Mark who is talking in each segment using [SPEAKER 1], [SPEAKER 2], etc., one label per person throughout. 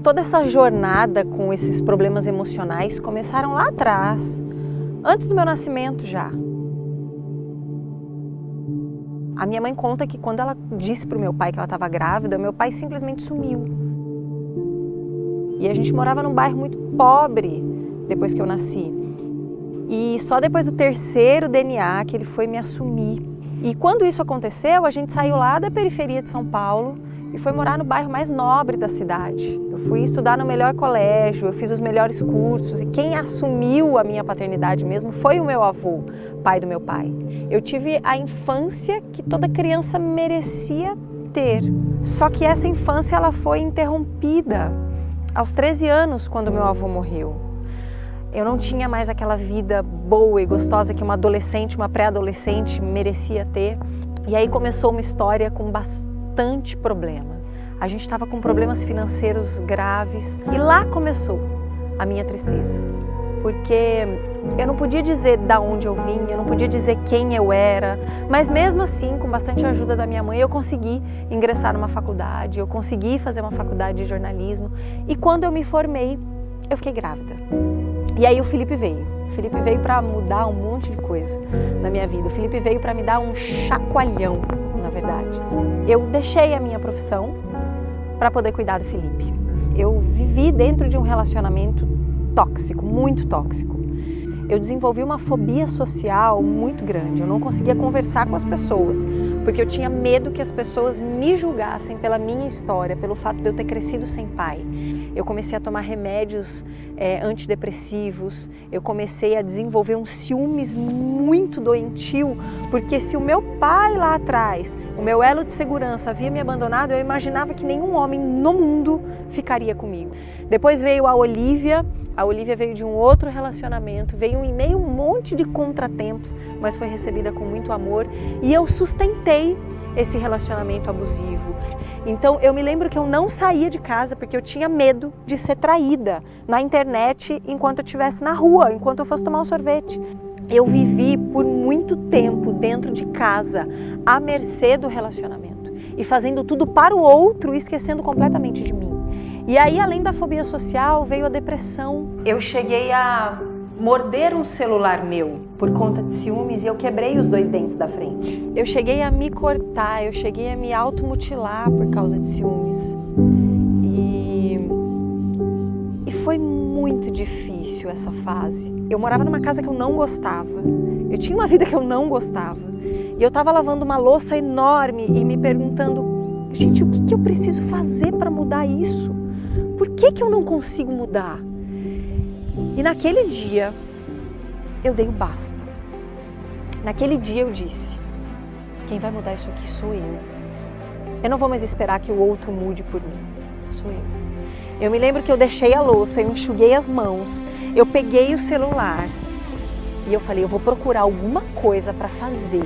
[SPEAKER 1] toda essa jornada com esses problemas emocionais começaram lá atrás, antes do meu nascimento já. A minha mãe conta que quando ela disse para o meu pai que ela estava grávida, meu pai simplesmente sumiu. E a gente morava num bairro muito pobre depois que eu nasci. E só depois do terceiro DNA que ele foi me assumir. E quando isso aconteceu, a gente saiu lá da periferia de São Paulo e foi morar no bairro mais nobre da cidade. Eu fui estudar no melhor colégio, eu fiz os melhores cursos e quem assumiu a minha paternidade mesmo foi o meu avô, pai do meu pai. Eu tive a infância que toda criança merecia ter. Só que essa infância ela foi interrompida aos 13 anos, quando meu avô morreu. Eu não tinha mais aquela vida boa e gostosa que uma adolescente, uma pré-adolescente merecia ter. E aí começou uma história com bastante problema. A gente estava com problemas financeiros graves e lá começou a minha tristeza. Porque eu não podia dizer de onde eu vim, eu não podia dizer quem eu era, mas mesmo assim, com bastante ajuda da minha mãe, eu consegui ingressar numa faculdade, eu consegui fazer uma faculdade de jornalismo e quando eu me formei, eu fiquei grávida. E aí o Felipe veio. O Felipe veio para mudar um monte de coisa na minha vida. O Felipe veio para me dar um chacoalhão, na verdade. Eu deixei a minha profissão para poder cuidar do Felipe. Eu vivi dentro de um relacionamento tóxico, muito tóxico. Eu desenvolvi uma fobia social muito grande. Eu não conseguia conversar com as pessoas, porque eu tinha medo que as pessoas me julgassem pela minha história, pelo fato de eu ter crescido sem pai. Eu comecei a tomar remédios antidepressivos, eu comecei a desenvolver um ciúmes muito doentio, porque se o meu pai lá atrás, o meu elo de segurança havia me abandonado, eu imaginava que nenhum homem no mundo ficaria comigo. Depois veio a Olivia veio de um outro relacionamento, veio em meio a um monte de contratempos, mas foi recebida com muito amor e eu sustentei esse relacionamento abusivo. Então eu me lembro que eu não saía de casa porque eu tinha medo de ser traída na internet enquanto eu estivesse na rua, enquanto eu fosse tomar um sorvete. Eu vivi por muito tempo dentro de casa, à mercê do relacionamento e fazendo tudo para o outro e esquecendo completamente de mim. E aí, além da fobia social, veio a depressão. Eu cheguei a morder um celular meu por conta de ciúmes e eu quebrei os 2 dentes da frente. Eu cheguei a me cortar, eu cheguei a me automutilar por causa de ciúmes. E foi muito difícil essa fase. Eu morava numa casa que eu não gostava. Eu tinha uma vida que eu não gostava. E eu estava lavando uma louça enorme e me perguntando, gente, o que eu preciso fazer para mudar isso? Por que eu não consigo mudar? E naquele dia, eu dei o basta. Naquele dia eu disse, quem vai mudar isso aqui sou eu. Eu não vou mais esperar que o outro mude por mim, sou eu. Eu me lembro que eu deixei a louça, eu enxuguei as mãos, eu peguei o celular e eu falei, eu vou procurar alguma coisa para fazer,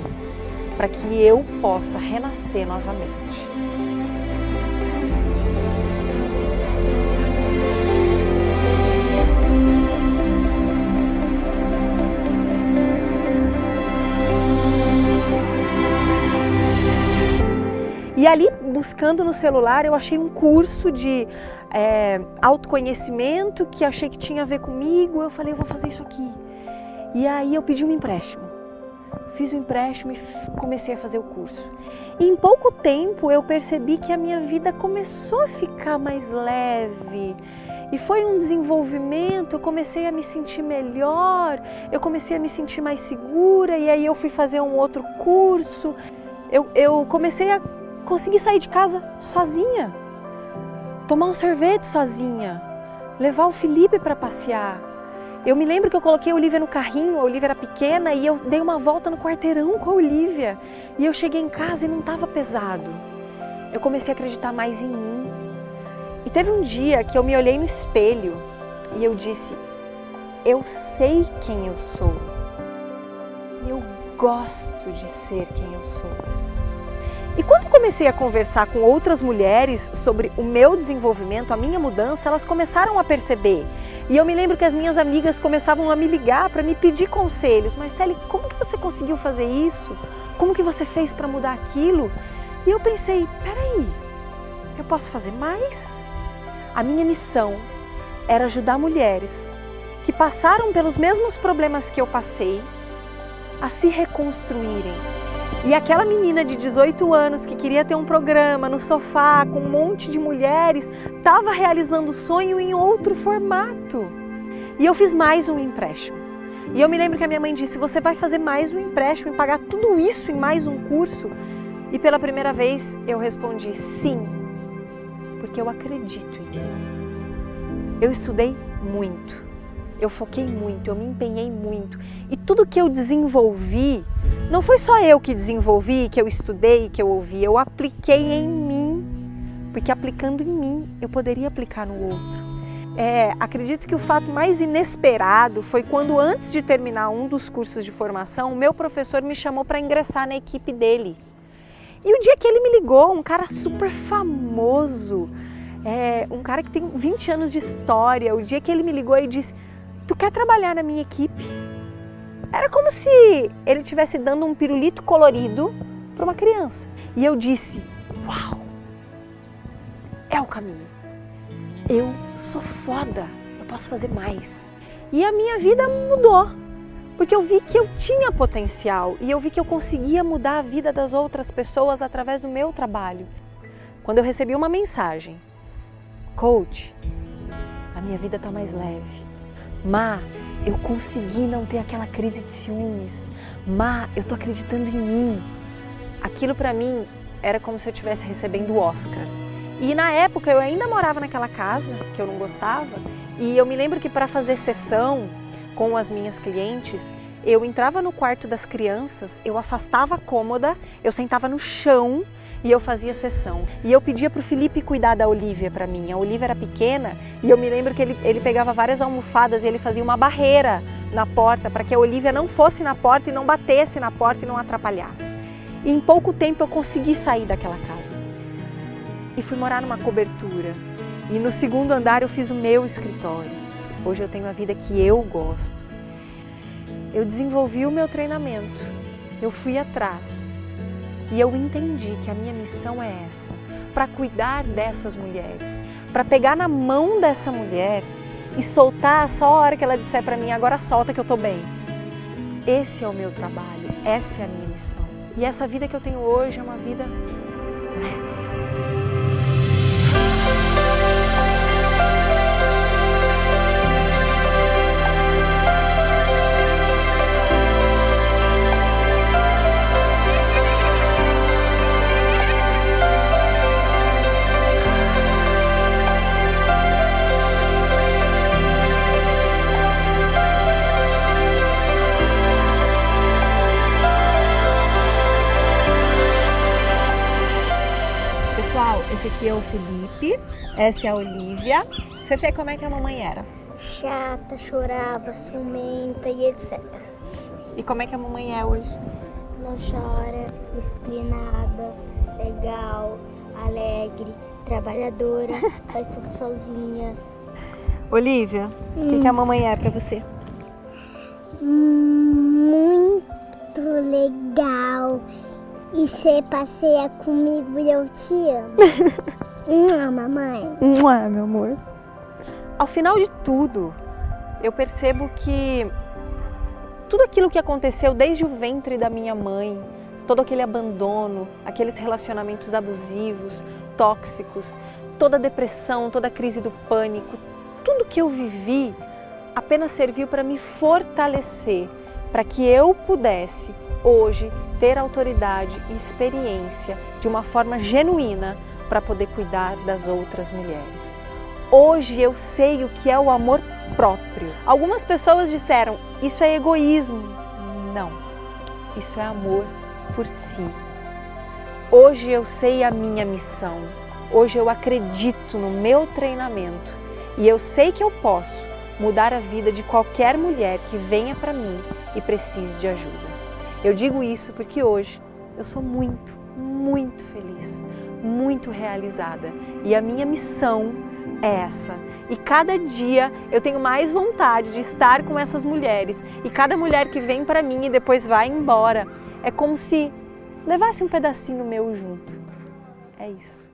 [SPEAKER 1] para que eu possa renascer novamente. E ali, buscando no celular, eu achei um curso de autoconhecimento que achei que tinha a ver comigo. Eu falei, eu vou fazer isso aqui. E aí eu pedi um empréstimo. Fiz o empréstimo e comecei a fazer o curso. E em pouco tempo eu percebi que a minha vida começou a ficar mais leve. E foi um desenvolvimento, eu comecei a me sentir melhor, eu comecei a me sentir mais segura. E aí eu fui fazer um outro curso. Eu comecei a conseguir sair de casa sozinha, tomar um sorvete sozinha, levar o Felipe para passear. Eu me lembro que eu coloquei a Olivia no carrinho, a Olivia era pequena e eu dei uma volta no quarteirão com a Olivia. E eu cheguei em casa e não estava pesado. Eu comecei a acreditar mais em mim. E teve um dia que eu me olhei no espelho e eu disse, eu sei quem eu sou. E eu gosto de ser quem eu sou. E quando eu comecei a conversar com outras mulheres sobre o meu desenvolvimento, a minha mudança, elas começaram a perceber. E eu me lembro que as minhas amigas começavam a me ligar para me pedir conselhos. Marcele, como que você conseguiu fazer isso? Como que você fez para mudar aquilo? E eu pensei, peraí, eu posso fazer mais? A minha missão era ajudar mulheres que passaram pelos mesmos problemas que eu passei a se reconstruírem. E aquela menina de 18 anos que queria ter um programa no sofá com um monte de mulheres, estava realizando o sonho em outro formato. E eu fiz mais um empréstimo. E eu me lembro que a minha mãe disse, você vai fazer mais um empréstimo e pagar tudo isso em mais um curso? E pela primeira vez eu respondi sim, porque eu acredito em mim. Eu estudei muito. Eu foquei muito, eu me empenhei muito. E tudo que eu desenvolvi, não foi só eu que desenvolvi, que eu estudei, que eu ouvi. Eu apliquei em mim, porque aplicando em mim, eu poderia aplicar no outro. Acredito que o fato mais inesperado foi quando, antes de terminar um dos cursos de formação, o meu professor me chamou para ingressar na equipe dele. E o dia que ele me ligou, um cara super famoso, um cara que tem 20 anos de história, o dia que ele me ligou e disse, tu quer trabalhar na minha equipe? Era como se ele estivesse dando um pirulito colorido para uma criança. E eu disse, uau, é o caminho. Eu sou foda, eu posso fazer mais. E a minha vida mudou, porque eu vi que eu tinha potencial e eu vi que eu conseguia mudar a vida das outras pessoas através do meu trabalho. Quando eu recebi uma mensagem, coach, a minha vida está mais leve. Má, eu consegui não ter aquela crise de ciúmes. Má, eu tô acreditando em mim. Aquilo pra mim era como se eu estivesse recebendo o Oscar. E na época eu ainda morava naquela casa que eu não gostava. E eu me lembro que para fazer sessão com as minhas clientes, eu entrava no quarto das crianças, eu afastava a cômoda, eu sentava no chão e eu fazia sessão. E eu pedia para o Felipe cuidar da Olivia para mim. A Olivia era pequena e eu me lembro que ele pegava várias almofadas e ele fazia uma barreira na porta para que a Olivia não fosse na porta e não batesse na porta e não atrapalhasse. E em pouco tempo eu consegui sair daquela casa. E fui morar numa cobertura. E no segundo andar eu fiz o meu escritório. Hoje eu tenho a vida que eu gosto. Eu desenvolvi o meu treinamento. Eu fui atrás. E eu entendi que a minha missão é essa, para cuidar dessas mulheres, para pegar na mão dessa mulher e soltar só a hora que ela disser para mim, agora solta que eu tô bem. Esse é o meu trabalho, essa é a minha missão. E essa vida que eu tenho hoje é uma vida leve. Esse aqui é o Felipe, essa é a Olivia. Fefe, como é que a mamãe era?
[SPEAKER 2] Chata, chorava, ciumenta e etc.
[SPEAKER 1] E como é que a mamãe é hoje?
[SPEAKER 2] Não chora, disciplinada, legal, alegre, trabalhadora, faz tudo sozinha.
[SPEAKER 1] Olivia, o que a mamãe é pra você?
[SPEAKER 2] Muito legal. E você passeia comigo e eu te amo. Mamãe.
[SPEAKER 1] Meu amor. Ao final de tudo, eu percebo que tudo aquilo que aconteceu desde o ventre da minha mãe, todo aquele abandono, aqueles relacionamentos abusivos, tóxicos, toda a depressão, toda a crise do pânico, tudo que eu vivi apenas serviu para me fortalecer, para que eu pudesse hoje ter autoridade e experiência de uma forma genuína para poder cuidar das outras mulheres. Hoje eu sei o que é o amor próprio. Algumas pessoas disseram, isso é egoísmo. Não, isso é amor por si. Hoje eu sei a minha missão. Hoje eu acredito no meu treinamento e eu sei que eu posso mudar a vida de qualquer mulher que venha para mim e precise de ajuda. Eu digo isso porque hoje eu sou muito, muito feliz, muito realizada e a minha missão é essa. E cada dia eu tenho mais vontade de estar com essas mulheres e cada mulher que vem para mim e depois vai embora é como se levasse um pedacinho meu junto. É isso.